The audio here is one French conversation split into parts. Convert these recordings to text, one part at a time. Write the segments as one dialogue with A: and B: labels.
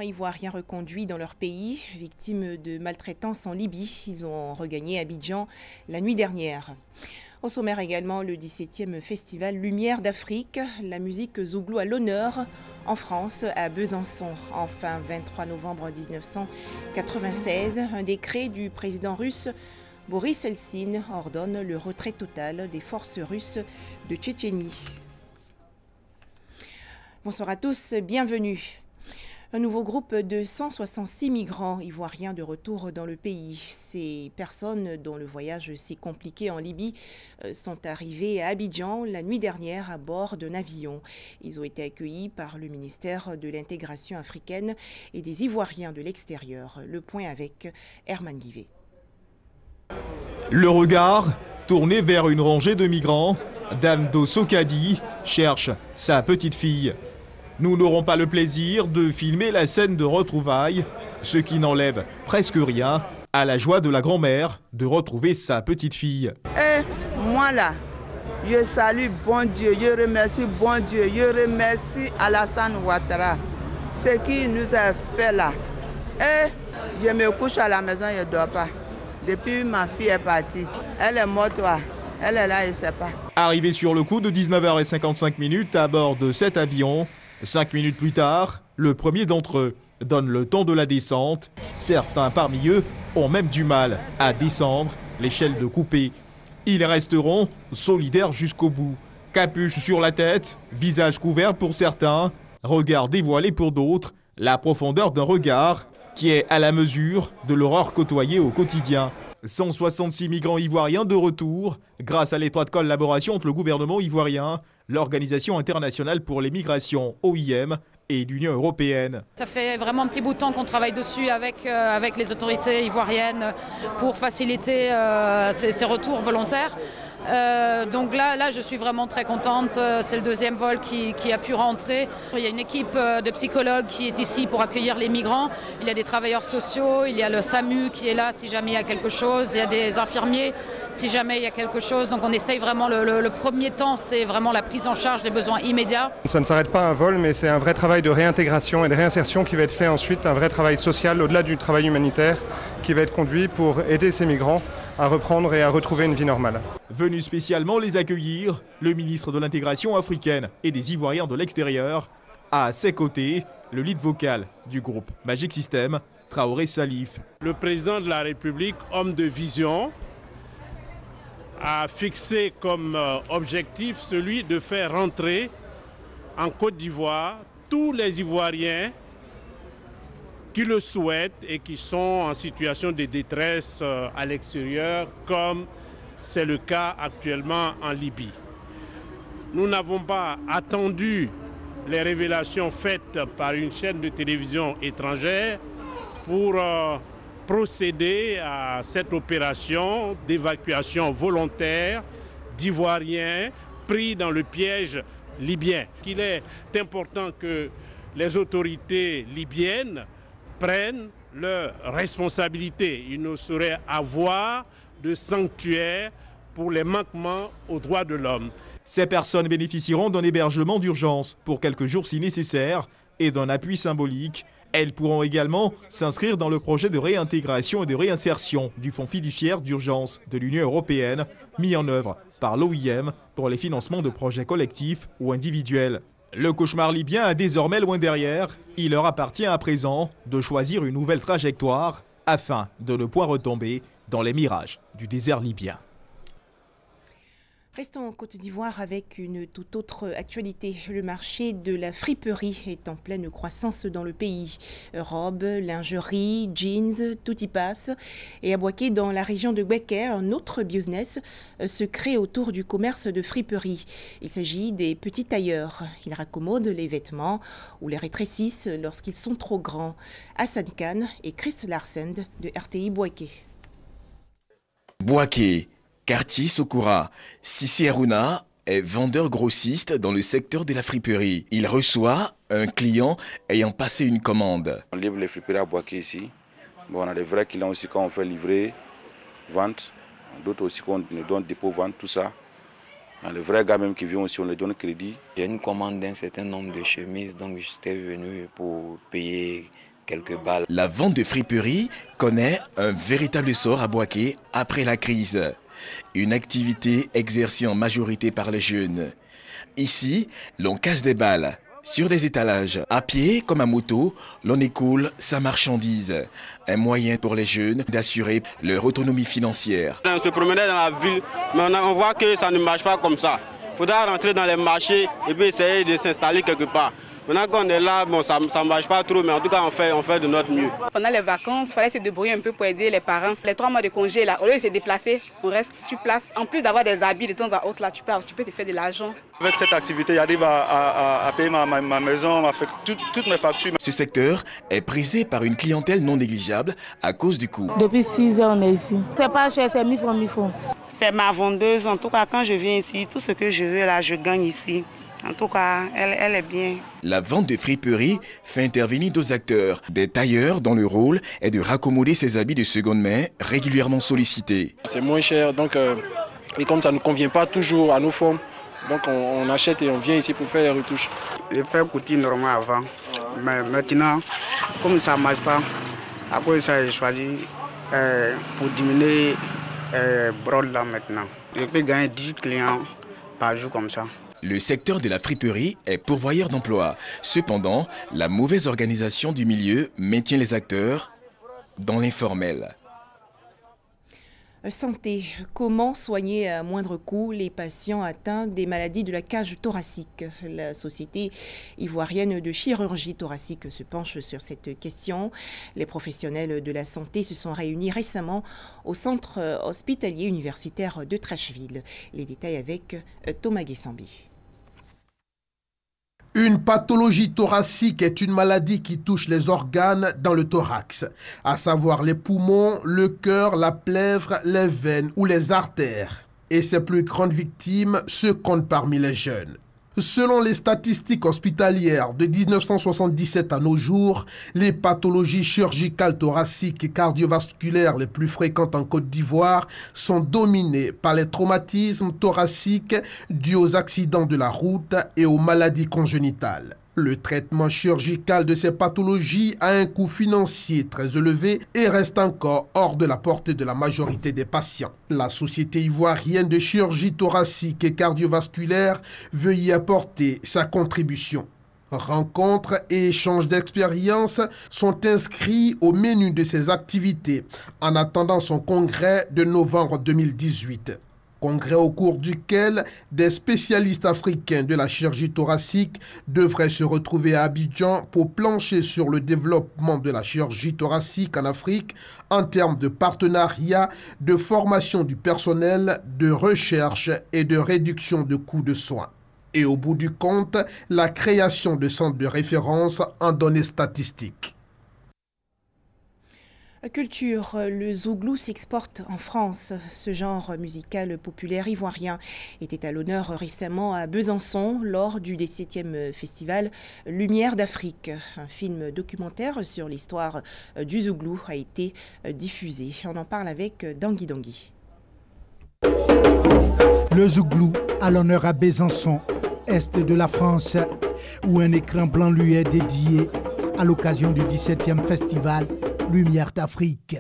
A: ivoiriens reconduits dans leur pays, victimes de maltraitance en Libye. Ils ont regagné Abidjan la nuit dernière. Au sommaire également, le 17e festival Lumière d'Afrique, la musique zouglou à l'honneur en France, à Besançon. Enfin, 23 novembre 1996, un décret du président russe Boris Eltsine ordonne le retrait total des forces russes de Tchétchénie. Bonsoir à tous, bienvenue. Un nouveau groupe de 166 migrants ivoiriens de retour dans le pays. Ces personnes dont le voyage s'est compliqué en Libye sont arrivées à Abidjan la nuit dernière à bord d'un avion. Ils ont été accueillis par le ministère de l'intégration africaine et des Ivoiriens de l'extérieur. Le point avec Herman Guivet.
B: Le regard tourné vers une rangée de migrants, Damdo Sokadi cherche sa petite fille. Nous n'aurons pas le plaisir de filmer la scène de retrouvailles, ce qui n'enlève presque rien à la joie de la grand-mère de retrouver sa petite fille.
C: Moi là, je salue bon Dieu, je remercie bon Dieu, je remercie Alassane Ouattara, ce qu'il nous a fait là. Je me couche à la maison, je ne dors pas. Depuis ma fille est partie, elle est morte, elle est là, je ne sais pas.
B: Arrivé sur le coup de 19h55 à bord de cet avion, 5 minutes plus tard, le premier d'entre eux donne le temps de la descente. Certains parmi eux ont même du mal à descendre l'échelle de coupé. Ils resteront solidaires jusqu'au bout. Capuche sur la tête, visage couvert pour certains, regard dévoilé pour d'autres, la profondeur d'un regard qui est à la mesure de l'horreur côtoyée au quotidien. 166 migrants ivoiriens de retour, grâce à l'étroite collaboration entre le gouvernement ivoirien, l'Organisation internationale pour les migrations, OIM, et l'Union européenne.
D: Ça fait vraiment un petit bout de temps qu'on travaille dessus avec les autorités ivoiriennes pour faciliter ces retours volontaires. Donc là, je suis vraiment très contente. C'est le deuxième vol qui a pu rentrer. Il y a une équipe de psychologues qui est ici pour accueillir les migrants. Il y a des travailleurs sociaux, il y a le SAMU qui est là si jamais il y a quelque chose. Il y a des infirmiers si jamais il y a quelque chose. Donc on essaye vraiment, le premier temps, c'est vraiment la prise en charge des besoins immédiats.
E: Ça ne s'arrête pas à un vol, mais c'est un vrai travail de réintégration et de réinsertion qui va être fait ensuite, un vrai travail social au-delà du travail humanitaire qui va être conduit pour aider ces migrants à reprendre et à retrouver une vie normale.
B: Venu spécialement les accueillir, le ministre de l'intégration africaine et des Ivoiriens de l'extérieur a à ses côtés le lead vocal du groupe Magic System, Traoré Salif.
F: Le président de la République, homme de vision, a fixé comme objectif celui de faire rentrer en Côte d'Ivoire tous les Ivoiriens qui le souhaitent et qui sont en situation de détresse à l'extérieur, comme c'est le cas actuellement en Libye. Nous n'avons pas attendu les révélations faites par une chaîne de télévision étrangère pour procéder à cette opération d'évacuation volontaire d'Ivoiriens pris dans le piège libyen. Il est important que les autorités libyennes prennent leurs responsabilités. Il ne saurait avoir de sanctuaire pour les manquements aux droits de l'homme.
B: Ces personnes bénéficieront d'un hébergement d'urgence pour quelques jours si nécessaire et d'un appui symbolique. Elles pourront également s'inscrire dans le projet de réintégration et de réinsertion du Fonds fiduciaire d'urgence de l'Union européenne, mis en œuvre par l'OIM pour les financements de projets collectifs ou individuels. Le cauchemar libyen est désormais loin derrière. Il leur appartient à présent de choisir une nouvelle trajectoire afin de ne point retomber dans les mirages du désert libyen.
A: Restons en Côte d'Ivoire avec une toute autre actualité. Le marché de la friperie est en pleine croissance dans le pays. Robes, lingerie, jeans, tout y passe. Et à Bouaké, dans la région de Bouaké, un autre business se crée autour du commerce de friperie. Il s'agit des petits tailleurs. Ils raccommodent les vêtements ou les rétrécissent lorsqu'ils sont trop grands. Hassan Khan et Chris Larsend de RTI Bouaké.
G: Bouaké. Quartier Sokora, Sissi Aruna est vendeur grossiste dans le secteur de la friperie. Il reçoit un client ayant passé une commande.
H: On livre les friperies à Bouaké ici. Bon, on a des vrais clients aussi quand on fait livrer, vente. D'autres aussi qu'on nous donne dépôt, vente, tout ça. On a les vrais gars même qui viennent aussi, on les donne crédit.
I: J'ai une commande d'un certain nombre de chemises, donc j'étais venu pour payer quelques balles.
G: La vente de friperies connaît un véritable sort à Bouaké après la crise. Une activité exercée en majorité par les jeunes. Ici, l'on cache des balles sur des étalages. À pied comme à moto, l'on écoule sa marchandise. Un moyen pour les jeunes d'assurer leur autonomie financière.
J: On se promenait dans la ville, mais on voit que ça ne marche pas comme ça. Il faudra rentrer dans les marchés et puis essayer de s'installer quelque part. Maintenant qu'on est là, bon, ça ne marche pas trop, mais en tout cas, on fait de notre mieux.
K: Pendant les vacances, il fallait se débrouiller un peu pour aider les parents. Les 3 mois de congé, là, au lieu de se déplacer, on reste sur place. En plus d'avoir des habits de temps à autre, là, tu peux te faire de l'argent.
L: Avec cette activité, j'arrive à payer ma maison, à faire toutes mes factures.
G: Ce secteur est prisé par une clientèle non négligeable à cause du coût.
M: Depuis 6 ans, on est ici. C'est pas cher, c'est 1000 francs.
K: C'est ma vendeuse. En tout cas, quand je viens ici, tout ce que je veux, là, je gagne ici. En tout cas, elle est bien.
G: La vente de friperies fait intervenir d'autres acteurs, des tailleurs dont le rôle est de raccommoder ces habits de seconde main régulièrement sollicités.
N: C'est moins cher, donc, et comme ça ne convient pas toujours à nos formes, donc on achète et on vient ici pour faire les retouches.
J: Je fais couture normal avant, mais maintenant, comme ça ne marche pas, après ça j'ai choisi pour diminuer brode là maintenant. Je peux gagner 10 clients par jour comme ça.
G: Le secteur de la friperie est pourvoyeur d'emplois. Cependant, la mauvaise organisation du milieu maintient les acteurs dans l'informel.
A: Santé. Comment soigner à moindre coût les patients atteints des maladies de la cage thoracique? La Société ivoirienne de chirurgie thoracique se penche sur cette question. Les professionnels de la santé se sont réunis récemment au centre hospitalier universitaire de Trècheville. Les détails avec Thomas Guessambi.
O: Une pathologie thoracique est une maladie qui touche les organes dans le thorax, à savoir les poumons, le cœur, la plèvre, les veines ou les artères. Et ses plus grandes victimes se comptent parmi les jeunes. Selon les statistiques hospitalières de 1977 à nos jours, les pathologies chirurgicales thoraciques et cardiovasculaires les plus fréquentes en Côte d'Ivoire sont dominées par les traumatismes thoraciques dus aux accidents de la route et aux maladies congénitales. Le traitement chirurgical de ces pathologies a un coût financier très élevé et reste encore hors de la portée de la majorité des patients. La Société ivoirienne de chirurgie thoracique et cardiovasculaire veut y apporter sa contribution. Rencontres et échanges d'expériences sont inscrits au menu de ces activités en attendant son congrès de novembre 2018. Congrès au cours duquel des spécialistes africains de la chirurgie thoracique devraient se retrouver à Abidjan pour plancher sur le développement de la chirurgie thoracique en Afrique en termes de partenariat, de formation du personnel, de recherche et de réduction de coûts de soins. Et au bout du compte, la création de centres de référence en données statistiques.
A: Culture, le zouglou s'exporte en France. Ce genre musical populaire ivoirien était à l'honneur récemment à Besançon lors du 17e festival Lumière d'Afrique. Un film documentaire sur l'histoire du zouglou a été diffusé. On en parle avec Dangui Dangui.
P: Le zouglou à l'honneur à Besançon, est de la France, où un écran blanc lui est dédié à l'occasion du 17e festival Lumière d'Afrique.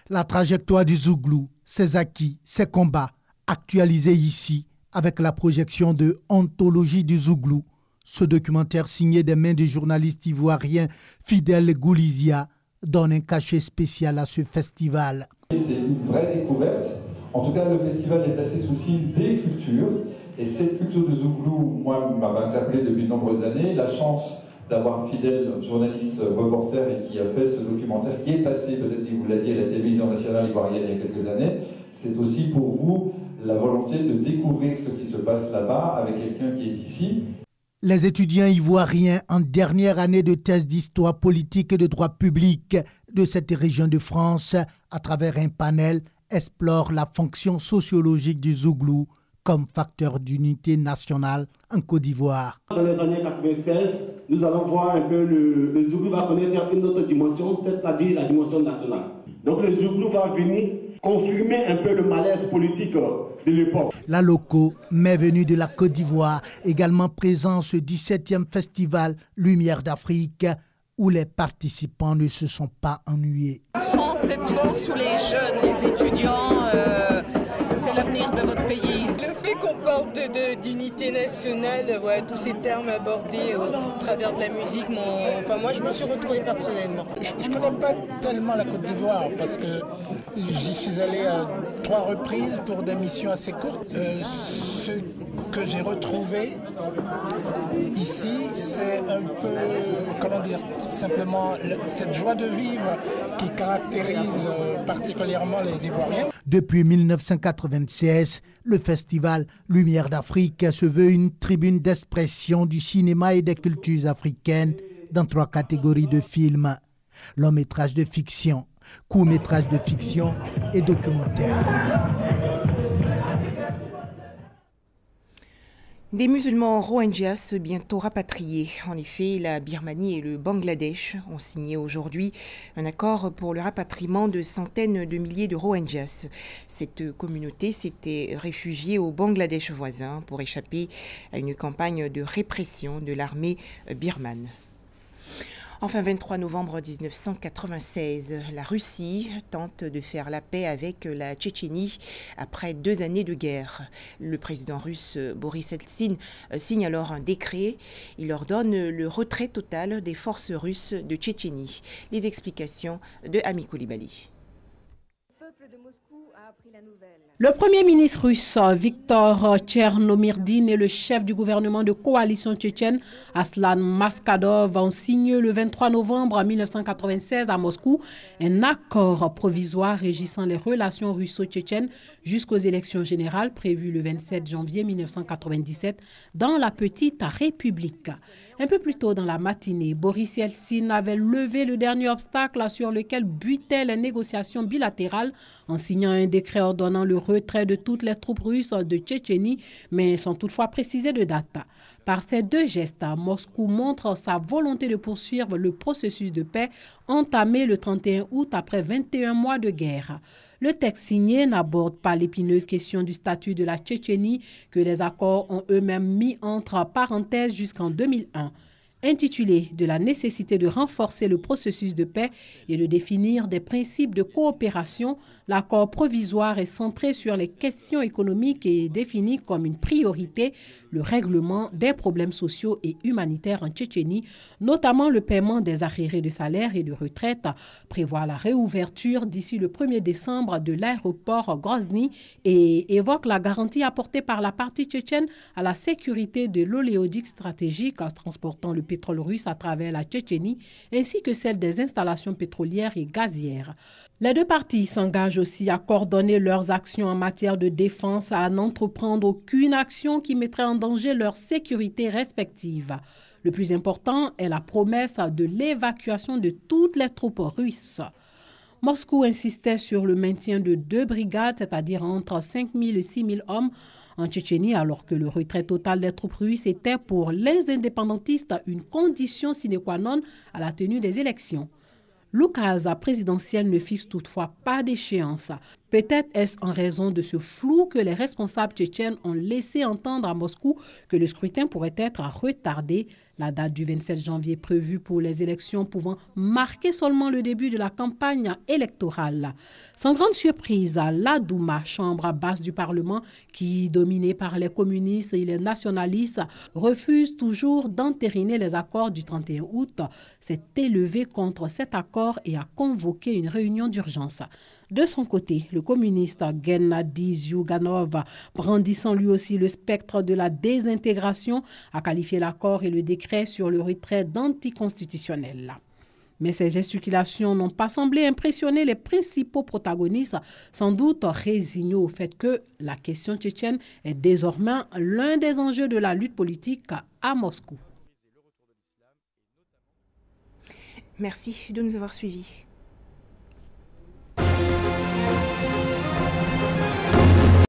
P: La trajectoire du zouglou, ses acquis, ses combats, actualisés ici avec la projection de Ontologie du zouglou. Ce documentaire signé des mains du journaliste ivoirien Fidel Goulizia donne un cachet spécial à ce festival.
Q: C'est une vraie découverte. En tout cas, le festival est placé sous le signe des cultures. Et cette culture de zouglou, moi, m'avait interpellé depuis de nombreuses années. La chance d'avoir un fidèle journaliste reporter et qui a fait ce documentaire qui est passé, peut-être il vous l'a dit, à la télévision nationale ivoirienne il y a quelques années. C'est aussi pour vous la volonté de découvrir ce qui se passe là-bas avec quelqu'un qui est ici.
P: Les étudiants ivoiriens en dernière année de thèse d'histoire politique et de droit public de cette région de France, à travers un panel, explorent la fonction sociologique du zouglou comme facteur d'unité nationale en Côte d'Ivoire.
R: Dans les années 96, nous allons voir un peu le zouglou va connaître une autre dimension, c'est-à-dire la dimension nationale. Donc le zouglou va venir confirmer un peu le malaise politique de l'époque.
P: La loco, mais venue de la Côte d'Ivoire, également présent ce 17e festival Lumière d'Afrique, où les participants ne se sont pas ennuyés.
I: Sans cette force où les jeunes, les étudiants, c'est l'avenir de votre pays.
S: Le fait qu'on parle d'unité nationale, ouais, tous ces termes abordés au travers de la musique, moi je me suis retrouvée personnellement.
T: Je ne connais pas tellement la Côte d'Ivoire parce que j'y suis allé à 3 reprises pour des missions assez courtes. Ce que j'ai retrouvé ici, c'est un peu, comment dire, simplement cette joie de vivre qui caractérise particulièrement les Ivoiriens.
P: Depuis 1996, le festival Lumière d'Afrique se veut une tribune d'expression du cinéma et des cultures africaines dans 3 catégories de films: long métrage de fiction, court métrage de fiction et documentaire.
A: Des musulmans rohingyas bientôt rapatriés. En effet, la Birmanie et le Bangladesh ont signé aujourd'hui un accord pour le rapatriement de centaines de milliers de Rohingyas. Cette communauté s'était réfugiée au Bangladesh voisin pour échapper à une campagne de répression de l'armée birmane. Enfin, 23 novembre 1996, la Russie tente de faire la paix avec la Tchétchénie après 2 années de guerre. Le président russe Boris Eltsine signe alors un décret. Il ordonne le retrait total des forces russes de Tchétchénie. Les explications de Ami Koulibaly.
U: Le premier ministre russe Viktor Tchernomyrdine et le chef du gouvernement de coalition tchétchène Aslan Maskadov ont signé le 23 novembre 1996 à Moscou un accord provisoire régissant les relations russo-tchétchènes jusqu'aux élections générales prévues le 27 janvier 1997 dans la petite République. Un peu plus tôt dans la matinée, Boris Yeltsin avait levé le dernier obstacle sur lequel butaient les négociations bilatérales en signant un décret ordonnant le retrait de toutes les troupes russes de Tchétchénie, mais sans toutefois préciser de date. Par ces 2 gestes, Moscou montre sa volonté de poursuivre le processus de paix entamé le 31 août après 21 mois de guerre. Le texte signé n'aborde pas l'épineuse question du statut de la Tchétchénie que les accords ont eux-mêmes mis entre parenthèses jusqu'en 2001. Intitulé de la nécessité de renforcer le processus de paix et de définir des principes de coopération, l'accord provisoire est centré sur les questions économiques et définit comme une priorité le règlement des problèmes sociaux et humanitaires en Tchétchénie, notamment le paiement des arriérés de salaire et de retraite, prévoit la réouverture d'ici le 1er décembre de l'aéroport Grozny et évoque la garantie apportée par la partie tchétchène à la sécurité de l'oléoduc stratégique transportant le pétrole russe à travers la Tchétchénie, ainsi que celle des installations pétrolières et gazières. Les 2 parties s'engagent aussi à coordonner leurs actions en matière de défense, à n'entreprendre aucune action qui mettrait en danger leur sécurité respective. Le plus important est la promesse de l'évacuation de toutes les troupes russes. Moscou insistait sur le maintien de 2 brigades, c'est-à-dire entre 5 000 et 6 000 hommes, en Tchétchénie, alors que le retrait total des troupes russes était pour les indépendantistes une condition sine qua non à la tenue des élections. L'oukase présidentielle ne fixe toutefois pas d'échéance. Peut-être est-ce en raison de ce flou que les responsables tchétchènes ont laissé entendre à Moscou que le scrutin pourrait être retardé, la date du 27 janvier prévue pour les élections pouvant marquer seulement le début de la campagne électorale. Sans grande surprise, la Douma, chambre basse du Parlement, qui, dominée par les communistes et les nationalistes, refuse toujours d'entériner les accords du 31 août, s'est élevée contre cet accord et a convoqué une réunion d'urgence. De son côté, le communiste Gennady Zyuganov, brandissant lui aussi le spectre de la désintégration, a qualifié l'accord et le décret sur le retrait d'anticonstitutionnel. Mais ces gesticulations n'ont pas semblé impressionner les principaux protagonistes, sans doute résignés au fait que la question tchétchène est désormais l'un des enjeux de la lutte politique à Moscou.
A: Merci de nous avoir suivis.